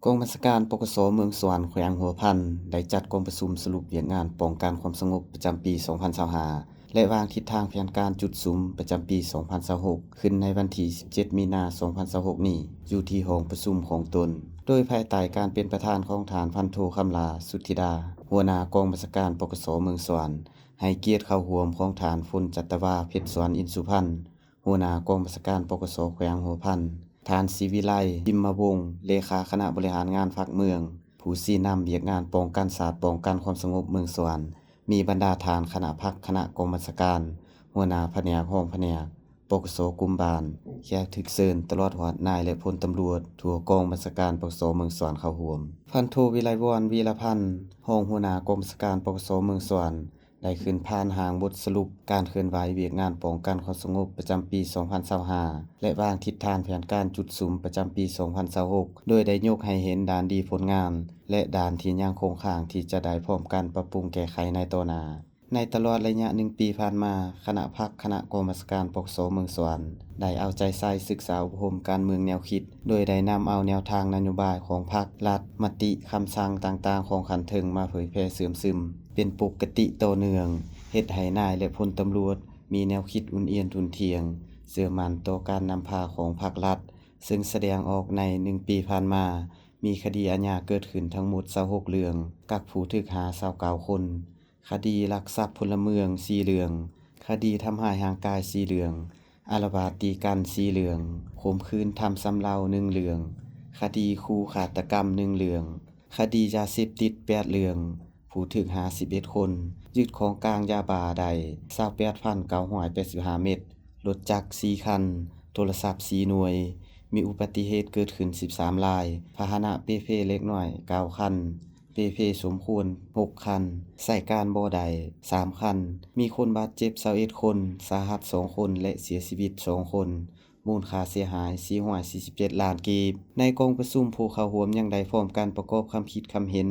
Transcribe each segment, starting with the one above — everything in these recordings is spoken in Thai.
กองบัญชาการปกสเมืองสวรรค์แขวงหัวพันได้จัดกองประชุมสรุปเวียกงานป้องกันความสงบประจำปี 2025 และวางทิศทางแผนการจุดสุมประจำปี 2026 ขึ้นในวันที่ 17 มีนา 2026 นี้อยู่ที่ห้องประชุมของตนโดยภายใต้การเป็นประธานของฐานพันโทคำลาสุทธิดาหัวหน้ากองบัญชาการปกสเมืองสวรรค์ให้เกียรติเข้าร่วมของฐานฝนจัตวาเพชรสวรรค์อินสุพรรณหัวหน้ากองบัญชาการปกสแขวงหัวพันฐานศิวิไลจิมมวงศ์เลขาคณะบริหารงานภาคเมืองผู้ชี้นำเวียกงานป้องกันศาสตร์ป้องกันความสงบเมืองสวรรค์มีบรรดาฐานคณะพักคณะกองบัญชาการหัวหน้าแผนกห้องแผนกปกสกุมบาลแขกถึกเชิญตลอดฮอดนายและพลตำรวจทั่วกองบัญชาการปกสเมืองสวรรค์เข้าร่วมพันโทวิไลวรวีรพันธ์รองหัวหน้ากองบัญชาการปกสเมืองสวรรค์ได้ขึ้นผ่านหางบทสรุปการเคลื่อนไหวเวียกงานป้องกันความสงบประจำปี 2025 และวางทิศทางแผนการจุดสุมประจำปี 2026 โดยได้ยกให้เห็นด้านดีผลงานและด้านที่ยังคงค้างที่จะได้พร้อมกันปรับปรุงแก้ไขในต่อหน้าในตลอดระยะ1ปีผ่านมาคณะพักคณะกองบัญชาการปกสเมืองสวรรค์ได้เอาใจใส่ศึกษาอบรมการเมืองแนวคิดโดยได้นำเอาแนวทางนโยบายของพรรครัฐมติคำสั่งต่างๆของขันถึงมาเผยแพร่เสริมซึมเป็นปกติต่อเนื่องเฮ็ดให้นายและพลตำรวจมีแนวคิดอุ่นเอียนทุนเทียงเชื่อมั่นต่อการนำพาของภาครัฐซึ่งแสดงออกใน1ปีผ่านมามีคดีอาญาเกิดขึ้นทั้งหมด26เรื่องกักผู้ถูกหา29คนคดีลักทรัพย์พลเมือง4เรื่องคดีทำร้ายร่างกาย4เรื่องอาละวาดตีกัน4เรื่องข่มขืนทำสำเรา1เรื่องคดีขู่ฆาตกรรม1เรื่องคดียาเสพติด8เรื่องผู้ถูกหา11คนยึดของกลางยาบ้าได้ 28,985 เม็ดรถจักร4คันโทรศัพท์4หน่วยมีอุบัติเหตุเกิดขึ้น13รายพาหนะเปเภเล็กน้อย9คันเปเภสมควร6คันใส่การบ่ได้3คันมีคนบาดเจ็บ21คนสาหัส2คนและเสียชีวิต2คนมูลค่าเสียหาย447ล้านกีบในกองประชุมผู้เข้าร่วมยังได้พร้อมกันประกอบคำคิดคำเห็น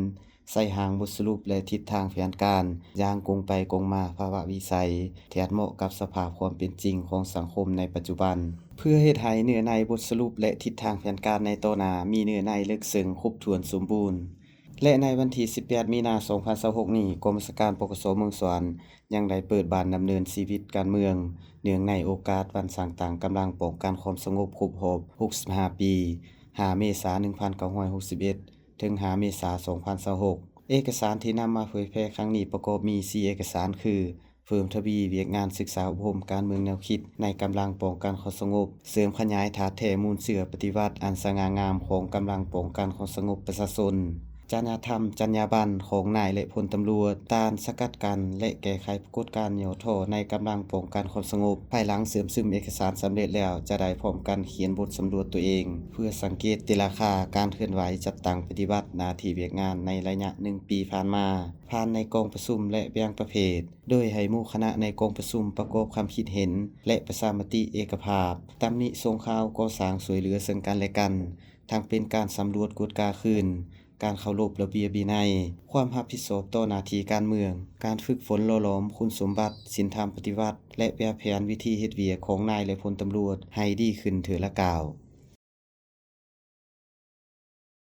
ใส่หางบทสรุปและทิศทางแผนการอย่างกงไปกงมาภาวะวิสัยแทนเหมาะกับสภาพความเป็นจริงของสังคมในปัจจุบันเพื่อเฮ็ดให้เนื้อในบทสรุปและทิศทางแผนการในต่อหน้ามีเนื้อในลึกซึ้งครบถ้วนสมบูรณ์และในวันที่ 18 มีนาคม 2026 นี้กรมราชการปกสเมืองสวรรค์ยังได้เปิดบ้านดำเนินชีวิตการเมืองเนื่องในโอกาสวันสร้างต่างกำลังป้องกันความสงบครบรอบ65 ปี 5 เมษายน 1961 ถึง 5 เมษายน 2026 เอกสารที่นำมาเผยแพร่ครั้งนี้ประกอบมี 4 เอกสารคือเพิ่มทวีเวียกงานศึกษาอบรมการเมืองแนวคิดในกำลังป้องกันความสงบเสริมขยายถาแท้มูลเสื่อปฏิวัติอันสง่างามของกำลังป้องกันความสงบประชาชนจรรยธรรมจรรยาบรรณของนายและพลตำรวจตานสกัดกันและแก้ไขปรากฏการณ์ย่อท่อในกำลังป้องกันความสงบภายหลังเสริมซึมเอกสารสำเร็จแล้วจะได้พร้อมกันเขียนบทสำรวจตัวเองเพื่อสังเกตติราคาการเคลื่อนไหวจัดตั้งปฏิบัติหน้าที่เวียกงานในระยะ1ปีผ่านมาผ่านในกองประชุมและแบ่งประเภทโดยให้หมู่คณะในกองประชุมประกอบความคิดเห็นและประชามติเอกภาพตำหนิส่งข่าวก่อสร้างช่วยเหลือซึ่งกันและกันทั้งเป็นการสำรวจกฎกาคืนการเคารพระเบียบวินัยความรับผิดชอบต่อหน้าที่การเมืองการฝึกฝนหล่อหลอมคุณสมบัติศีลธรรมปฏิวัติและแบบแผนวิธีเฮ็ดเวียกของนายและพลตำรวจให้ดีขึ้นเถิดละกล่าว